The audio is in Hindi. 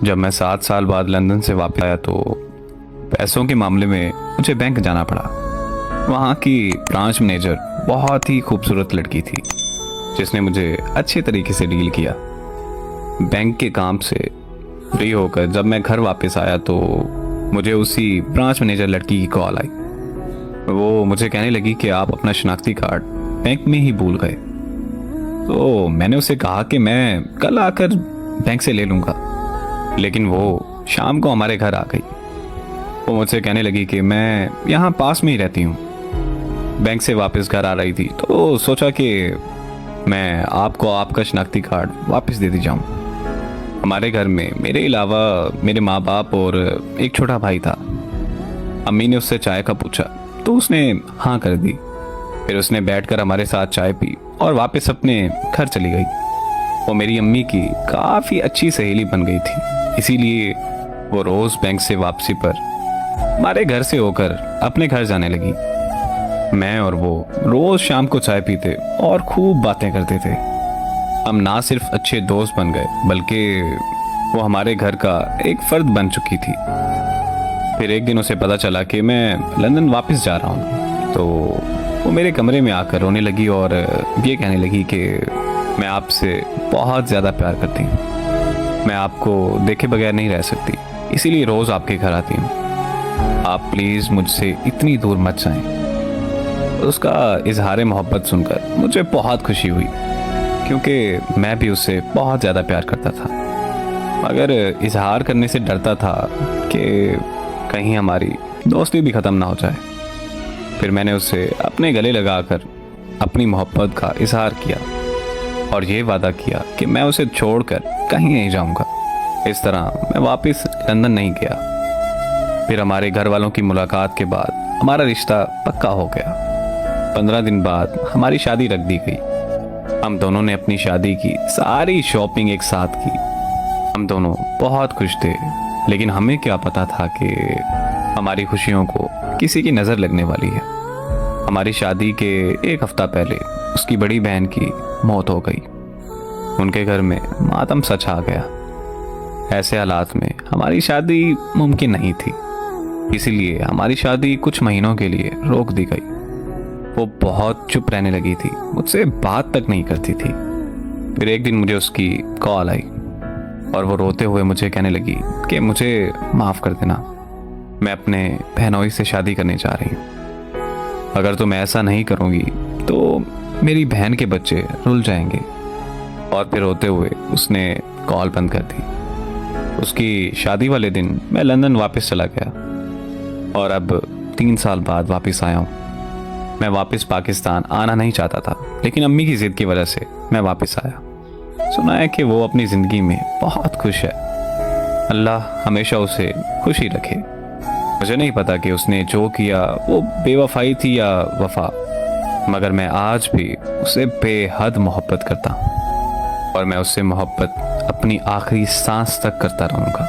जब मैं 7 साल बाद लंदन से वापस आया तो पैसों के मामले में मुझे बैंक जाना पड़ा। वहाँ की ब्रांच मैनेजर बहुत ही खूबसूरत लड़की थी जिसने मुझे अच्छे तरीके से डील किया। बैंक के काम से फ्री होकर जब मैं घर वापस आया तो मुझे उसी ब्रांच मैनेजर लड़की की कॉल आई। वो मुझे कहने लगी कि आप अपना शनाख्ती कार्ड बैंक में ही भूल गए। तो मैंने उसे कहा कि मैं कल आकर बैंक से ले लूँगा, लेकिन वो शाम को हमारे घर आ गई। वो मुझसे कहने लगी कि मैं यहाँ पास में ही रहती हूँ। बैंक से वापस घर आ रही थी तो सोचा कि मैं आपको आपका शनाख्ती कार्ड वापस दे दी जाऊँ। हमारे घर में मेरे अलावा मेरे माँ बाप और एक छोटा भाई था। अम्मी ने उससे चाय का पूछा तो उसने हाँ कर दी। फिर उसने बैठकर हमारे साथ चाय पी और वापस अपने घर चली गई। वो मेरी अम्मी की काफ़ी अच्छी सहेली बन गई थी, इसीलिए वो रोज़ बैंक से वापसी पर हमारे घर से होकर अपने घर जाने लगी। मैं और वो रोज़ शाम को चाय पीते और खूब बातें करते थे। हम ना सिर्फ अच्छे दोस्त बन गए बल्कि वो हमारे घर का एक फर्द बन चुकी थी। फिर एक दिन उसे पता चला कि मैं लंदन वापस जा रहा हूँ तो वो मेरे कमरे में आकर रोने लगी और ये कहने लगी कि मैं आपसे बहुत ज़्यादा प्यार करती हूँ। मैं आपको देखे बगैर नहीं रह सकती, इसीलिए रोज़ आपके घर आती हूँ। आप प्लीज़ मुझसे इतनी दूर मत जाएं। उसका इजहार मोहब्बत सुनकर मुझे बहुत खुशी हुई क्योंकि मैं भी उससे बहुत ज़्यादा प्यार करता था, मगर इजहार करने से डरता था कि कहीं हमारी दोस्ती भी ख़त्म ना हो जाए। फिर मैंने उसे अपने गले लगाकर अपनी मोहब्बत का इजहार किया और ये वादा किया कि मैं उसे छोड़कर कहीं नहीं जाऊंगा। इस तरह मैं वापस लंदन नहीं गया। फिर हमारे घर वालों की मुलाकात के बाद हमारा रिश्ता पक्का हो गया। 15 दिन बाद हमारी शादी रख दी गई। हम दोनों ने अपनी शादी की सारी शॉपिंग एक साथ की। हम दोनों बहुत खुश थे, लेकिन हमें क्या पता था कि हमारी खुशियों को किसी की नज़र लगने वाली है। हमारी शादी के एक हफ्ता पहले उसकी बड़ी बहन की मौत हो गई। उनके घर में मातम सा छा गया। ऐसे हालात में हमारी शादी मुमकिन नहीं थी, इसीलिए हमारी शादी कुछ महीनों के लिए रोक दी गई। वो बहुत चुप रहने लगी थी, मुझसे बात तक नहीं करती थी। फिर एक दिन मुझे उसकी कॉल आई और वो रोते हुए मुझे कहने लगी कि मुझे माफ़ कर देना, मैं अपने बहनोई से शादी करने जा रही हूँ। अगर तुम ऐसा नहीं करोगी तो मेरी बहन के बच्चे रुल जाएंगे। और फिर रोते हुए उसने कॉल बंद कर दी। उसकी शादी वाले दिन मैं लंदन वापस चला गया और अब 3 साल बाद वापस आया हूँ। मैं वापस पाकिस्तान आना नहीं चाहता था, लेकिन अम्मी की ज़िद की वजह से मैं वापस आया। सुना है कि वो अपनी ज़िंदगी में बहुत खुश है। अल्लाह हमेशा उसे खुश ही रखे। मुझे नहीं पता कि उसने जो किया वो बेवफाई थी या वफा, मगर मैं आज भी उसे बेहद मोहब्बत करता हूँ और मैं उससे मोहब्बत अपनी आखिरी सांस तक करता रहूँगा।